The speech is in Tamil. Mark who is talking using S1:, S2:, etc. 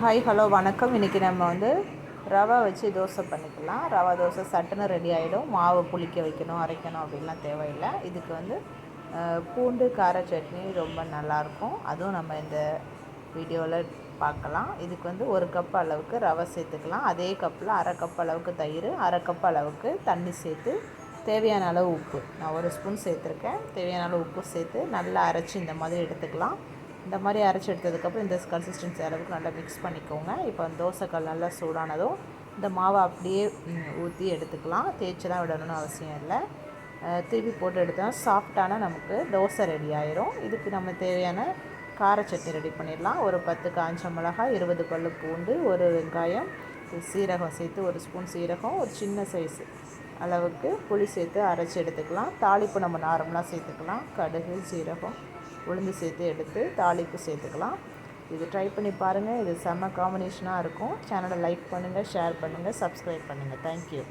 S1: ஹாய் ஹலோ வணக்கம். இன்றைக்கி நம்ம வந்து ரவா வச்சு தோசை பண்ணிக்கலாம். ரவா தோசை சட்டுன்னு ரெடி ஆகிடும். மாவு புளிக்க வைக்கணும், அரைக்கணும் அப்படின்லாம் தேவையில்லை. இதுக்கு வந்து பூண்டு கார சட்னி ரொம்ப நல்லாயிருக்கும். அதுவும் நம்ம இந்த வீடியோவில் பார்க்கலாம். இதுக்கு வந்து 1 கப் அளவுக்கு ரவை சேர்த்துக்கலாம். அதே கப்பில் அரை கப் அளவுக்கு தயிர், அரை கப் அளவுக்கு தண்ணி சேர்த்து தேவையான அளவு உப்பு, நான் 1 ஸ்பூன் சேர்த்துருக்கேன். தேவையான அளவு உப்பு சேர்த்து நல்லா அரைச்சி இந்த மாதிரி எடுத்துக்கலாம். இந்த மாதிரி அரைச்சி எடுத்ததுக்கப்புறம் இந்த கன்சிஸ்டன்சி அளவுக்கு நல்லா மிக்ஸ் பண்ணிக்கோங்க. இப்போ தோசைக்கல் நல்லா சூடானதும் இந்த மாவை அப்படியே ஊற்றி எடுத்துக்கலாம். தேய்ச்செல்லாம் விடணும்னு அவசியம் இல்லை. திருப்பி போட்டு எடுத்தால் சாஃப்டான நமக்கு தோசை ரெடி ஆயிரும். இதுக்கு நம்ம தேவையான கார சட்னி ரெடி பண்ணிடலாம். ஒரு 10 காஞ்ச மிளகாய், 20 பல்லு பூண்டு, 1 வெங்காயம், சீரகம் சேர்த்து 1 ஸ்பூன் சீரகம், ஒரு சின்ன சைஸு அளவுக்கு புளி சேர்த்து அரைச்சி எடுத்துக்கலாம். தாளிப்பு நம்ம நார்மலாக சேர்த்துக்கலாம். கடுகு, சீரகம், உளுந்து சேர்த்து எடுத்து தாளிப்பு சேர்த்துக்கலாம். இது ட்ரை பண்ணி பாருங்கள். இது செம்ம காம்பினேஷனாக இருக்கும். சேனலை லைக் பண்ணுங்கள், ஷேர் பண்ணுங்கள், சப்ஸ்கிரைப் பண்ணுங்கள். தேங்க்யூ.